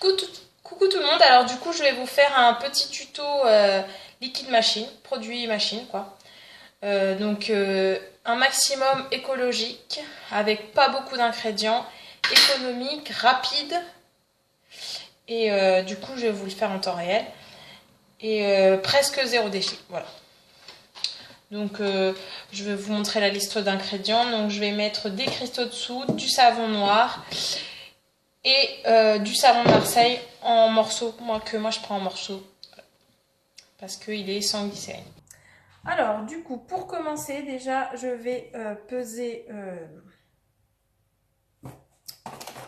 Coucou tout le monde, alors du coup je vais vous faire un petit tuto liquide machine, produit machine quoi. Un maximum écologique, avec pas beaucoup d'ingrédients, économique, rapide, et du coup je vais vous le faire en temps réel, et presque zéro déchet, voilà. Je vais vous montrer la liste d'ingrédients, donc je vais mettre des cristaux de soude, du savon noir, et du savon de Marseille en morceaux, moi je prends en morceaux parce qu'il est sans glycérine. Alors du coup pour commencer déjà je vais peser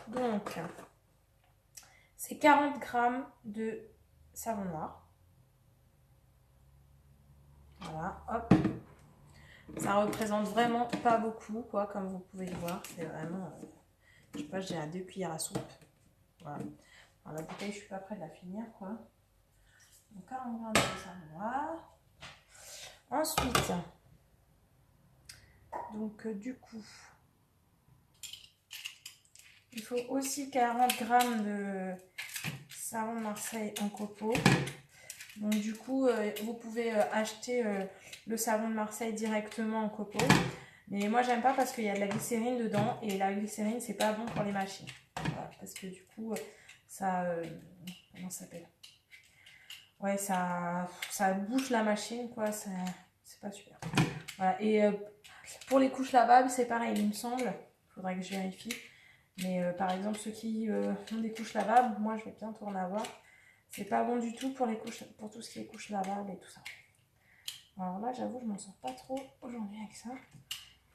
donc c'est 40 grammes de savon noir. Voilà, hop. Ça représente vraiment pas beaucoup quoi, comme vous pouvez le voir, c'est vraiment je sais pas, j'ai à 2 cuillères à soupe. Voilà. Alors, la bouteille je suis pas près de la finir quoi. Donc 40 grammes de savon noir. Ensuite, du coup, il faut aussi 40 grammes de savon de Marseille en copeaux. Donc du coup, vous pouvez acheter le savon de Marseille directement en copeaux. Mais moi, j'aime pas parce qu'il y a de la glycérine dedans. Et la glycérine, c'est pas bon pour les machines. Voilà, parce que du coup, ça... comment ça s'appelle? Ouais, ça bouche la machine, quoi. C'est pas super. Voilà. Et pour les couches lavables, c'est pareil, il me semble. Il faudrait que je vérifie. Mais par exemple, ceux qui ont des couches lavables, moi je vais bientôt en avoir. C'est pas bon du tout pour les couches, pour tout ce qui est couches lavables et tout ça. Alors là, j'avoue, je m'en sors pas trop aujourd'hui avec ça.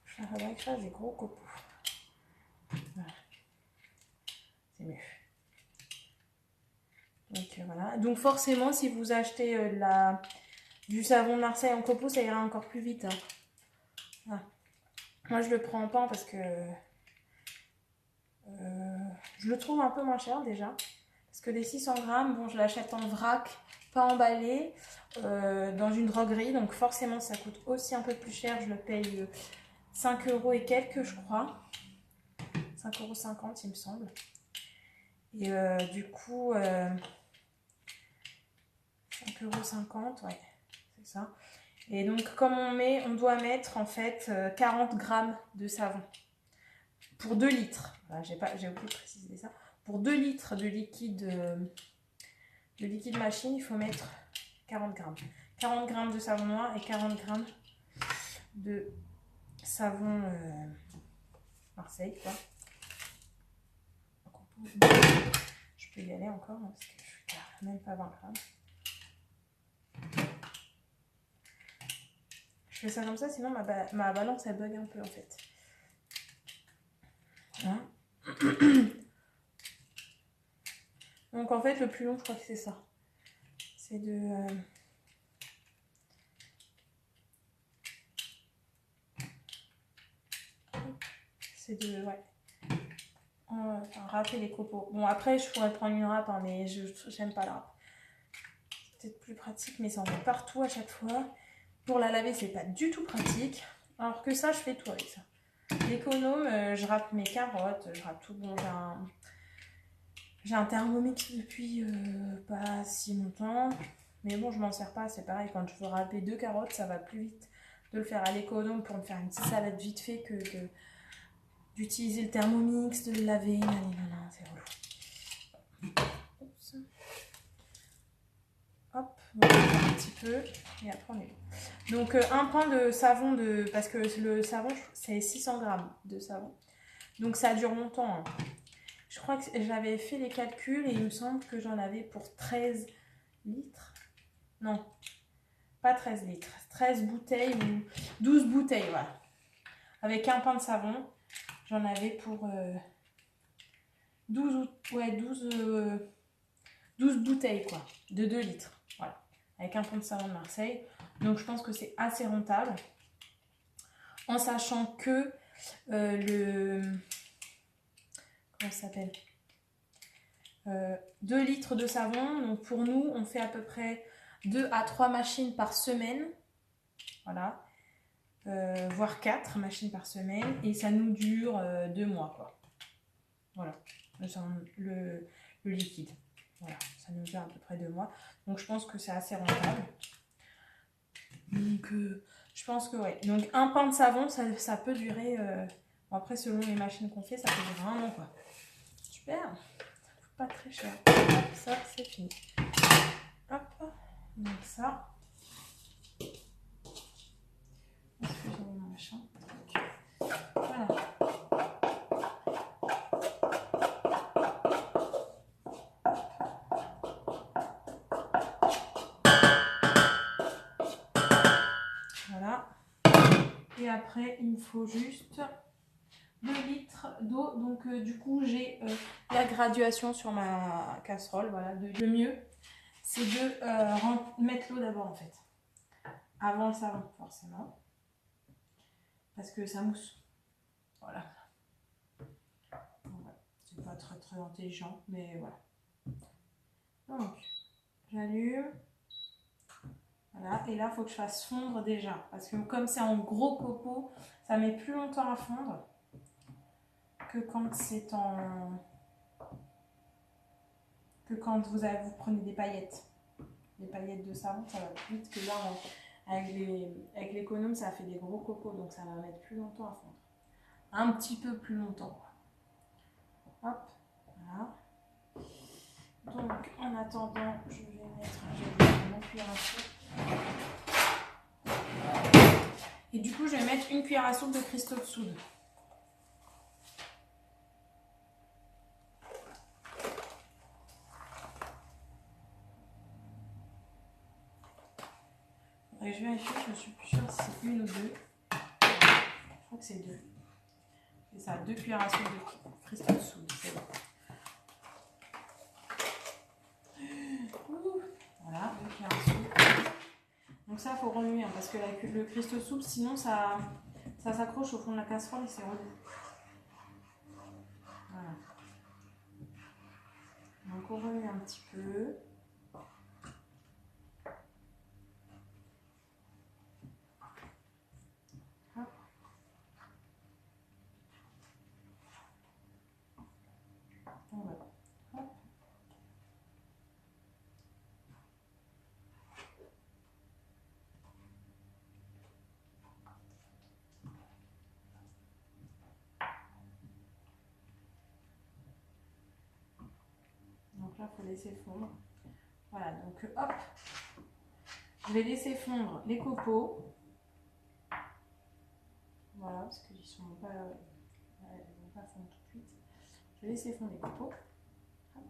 Je faudrait que je fasse des gros copeaux. Voilà. C'est mieux. Donc voilà. Donc forcément, si vous achetez du savon de Marseille en copeaux, ça ira encore plus vite. Hein. Voilà. Moi, je le prends en pan parce que je le trouve un peu moins cher déjà. Parce que les 600 grammes, bon, je l'achète en vrac, pas emballé, dans une droguerie. Donc forcément, ça coûte aussi un peu plus cher. Je le paye 5 euros et quelques, je crois. 5,50 € il me semble. Et du coup, 5,50 €, ouais, c'est ça. Et donc, comme on doit mettre en fait 40 grammes de savon. Pour 2 litres. Voilà, j'ai oublié de préciser ça. Pour 2 litres de liquide machine, il faut mettre 40 grammes. 40 grammes de savon noir et 40 grammes de savon Marseille, quoi. Je peux y aller encore, hein, parce que je suis même pas 20 grammes. Je fais ça comme ça, sinon ma balance, elle bug un peu, en fait. Hein. Donc, en fait, le plus long, je crois que c'est ça. C'est de... ouais. Enfin, râper les copeaux. Bon, après, je pourrais prendre une râpe, hein, mais j'aime pas la râpe. C'est peut-être plus pratique, mais ça en met partout à chaque fois. Pour la laver, c'est pas du tout pratique. Alors que ça, je fais tout avec ça. L'économe, je râpe mes carottes, je râpe tout. Bon, j'ai un Thermomix depuis pas si longtemps. Mais bon, je m'en sers pas, c'est pareil. Quand je veux râper 2 carottes, ça va plus vite de le faire à l'économe pour me faire une petite salade vite fait que d'utiliser le Thermomix, de le laver. Non, c'est relou. Oups. Hop, on va faire un petit peu et après on est bon. Donc un pain de savon, parce que le savon c'est 600 grammes de savon. Donc ça dure longtemps. Hein. Je crois que j'avais fait les calculs et il me semble que j'en avais pour 13 litres. Non, pas 13 litres. 13 bouteilles ou 12 bouteilles, voilà. Avec un pain de savon, j'en avais pour 12 bouteilles quoi, de 2 litres. Voilà, avec un pain de savon de Marseille. Donc je pense que c'est assez rentable. En sachant que comment ça s'appelle 2 litres de savon. Donc pour nous, on fait à peu près 2 à 3 machines par semaine. Voilà. Voire 4 machines par semaine. Et ça nous dure 2 mois, quoi. Voilà. Le liquide. Voilà, ça nous fait à peu près 2 mois. Donc je pense que c'est assez rentable. Donc je pense que ouais. Donc un pain de savon, ça peut durer. Bon, après, selon les machines qu'on fait, ça peut durer 1 an quoi. Super. Ça coûte pas très cher. Hop, ça c'est fini. Hop. Donc ça. Est-ce que j'ai mis mon machin? Voilà. Voilà. Et après, il me faut juste 2 litres d'eau. Donc, du coup, j'ai la graduation sur ma casserole. Voilà. Le mieux, c'est de mettre l'eau d'abord, en fait. Avant le savon, forcément. Parce que ça mousse. Voilà. C'est pas très, très intelligent, mais voilà. Donc, j'allume. Voilà, et là, il faut que je fasse fondre déjà. Parce que comme c'est en gros copeaux, ça met plus longtemps à fondre que quand c'est en... que quand vous prenez des paillettes. Des paillettes de savon, ça va plus vite que là, avec l'économe, ça fait des gros copeaux, donc ça va mettre plus longtemps à fondre. Un petit peu plus longtemps. Hop, voilà. Donc, en attendant, je vais mettre mon cuillère à soupe. Et du coup, je vais mettre une cuillère à soupe de cristaux de soude. Et je vérifie, je ne suis plus sûre si c'est 1 ou 2. Je crois que c'est 2. C'est ça, 2 cuillères à soupe de cristaux de soude. C'est bon. Voilà, 2 cuillères à soupe. Donc ça, il faut remuer hein, parce que le cristaux de soupe, sinon ça s'accroche au fond de la casserole et c'est relou. Voilà. Donc on remue un petit peu. Hop. Voilà. Hop. Donc là, il faut laisser fondre. Voilà, donc hop. Je vais laisser fondre les copeaux. Voilà, parce qu'ils sont pas... ils vont pas fondre tout de suite. Je vais laisser fondre les copeaux. Hop.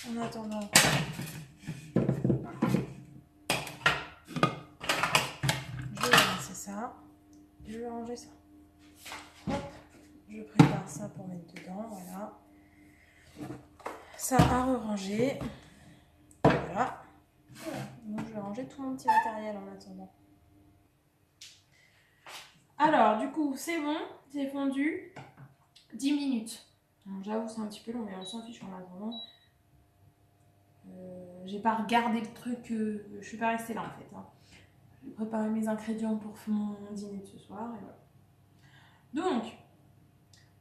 En attendant, je vais rincer ça. Je vais ranger ça. Hop, je prépare ça pour mettre dedans. Voilà. Ça à re-ranger. Voilà. Donc je vais ranger tout mon petit matériel en attendant. Alors, du coup, c'est bon, c'est fondu. 10 minutes. J'avoue, c'est un petit peu long, mais on s'en fiche en attendant. J'ai pas regardé le truc, je suis pas restée là en fait. Hein. J'ai préparé mes ingrédients pour mon dîner de ce soir. Et voilà. Donc,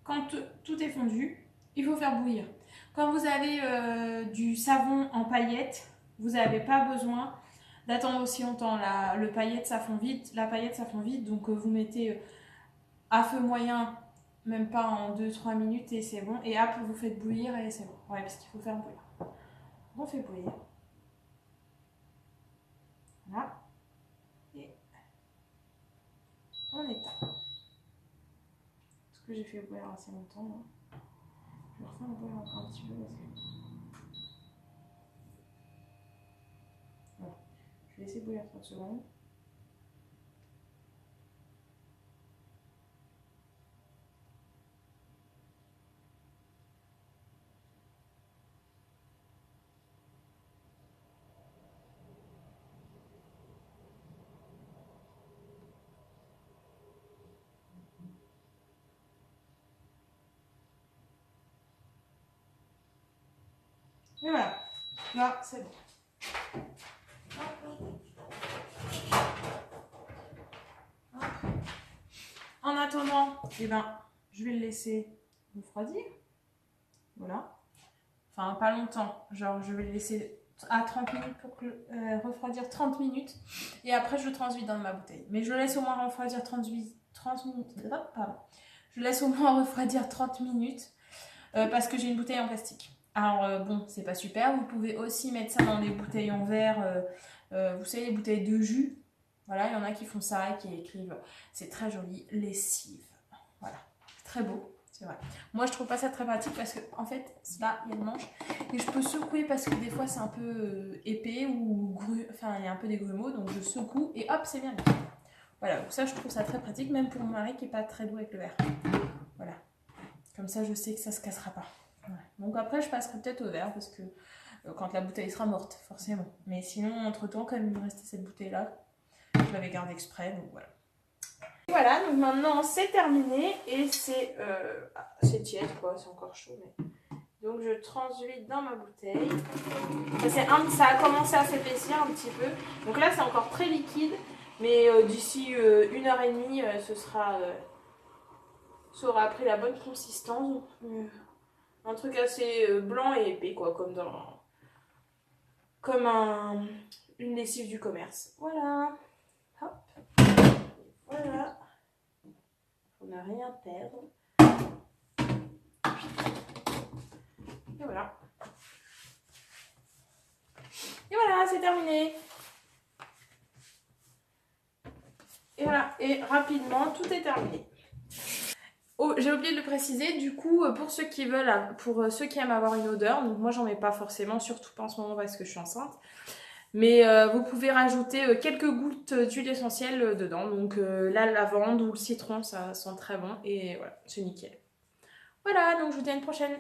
quand tout est fondu, il faut faire bouillir. Quand vous avez du savon en paillettes, vous n'avez pas besoin d'attendre aussi longtemps. Le paillette, ça fond vite. La paillette, ça fond vite. Donc, vous mettez à feu moyen, même pas en 2-3 minutes et c'est bon. Et après, vous faites bouillir et c'est bon. Ouais, parce qu'il faut faire bouillir. On fait bouillir. Voilà. Et on éteint. Parce que j'ai fait bouillir assez longtemps. Là. Je vais refaire bouillir encore un petit peu. Parce que... voilà. Je vais laisser bouillir 30 secondes. Et voilà. Là, c'est bon. Hop. Hop. attendant, eh ben, je vais le laisser refroidir. Voilà. Enfin, pas longtemps. Genre, je vais le laisser à 30 minutes pour refroidir 30 minutes. Et après, je le transvide dans ma bouteille. Mais je le laisse au moins refroidir 30 minutes. Pardon. Je laisse au moins refroidir 30 minutes parce que j'ai une bouteille en plastique. Alors, bon, c'est pas super. Vous pouvez aussi mettre ça dans des bouteilles en verre. Vous savez, les bouteilles de jus. Voilà, il y en a qui font ça et qui écrivent. C'est très joli. Lessive. Voilà. Très beau. C'est vrai. Moi, je trouve pas ça très pratique parce que, en fait, là, il y a le manche. Et je peux secouer parce que des fois, c'est un peu épais ou enfin, il y a un peu des grumeaux. Donc, je secoue et hop, c'est bien. Voilà. Donc, ça, je trouve ça très pratique, même pour mon mari qui est pas très doux avec le verre. Voilà. Comme ça, je sais que ça se cassera pas. Voilà. Donc, après, je passerai peut-être au verre parce que quand la bouteille sera morte, forcément. Mais sinon, entre-temps, comme il me restait cette bouteille-là, je l'avais gardée exprès. Donc, voilà. Voilà, donc maintenant c'est terminé et c'est tiède quoi, c'est encore chaud. Mais... Donc je transvide dans ma bouteille. Ça a commencé à s'épaissir un petit peu. Donc là c'est encore très liquide, mais d'ici 1h30 ça aura pris la bonne consistance. Un truc assez blanc et épais quoi, comme une lessive du commerce. Voilà. Hop. Voilà. On n'a rien à perdre. Et voilà. Et voilà, c'est terminé. Et voilà, et rapidement, tout est terminé. Oh, j'ai oublié de le préciser, du coup, pour ceux qui veulent, pour ceux qui aiment avoir une odeur, donc moi j'en mets pas forcément, surtout pas en ce moment parce que je suis enceinte. Mais vous pouvez rajouter quelques gouttes d'huile essentielle dedans. Donc la lavande ou le citron, ça sent très bon. Et voilà, c'est nickel. Voilà, donc je vous dis à une prochaine.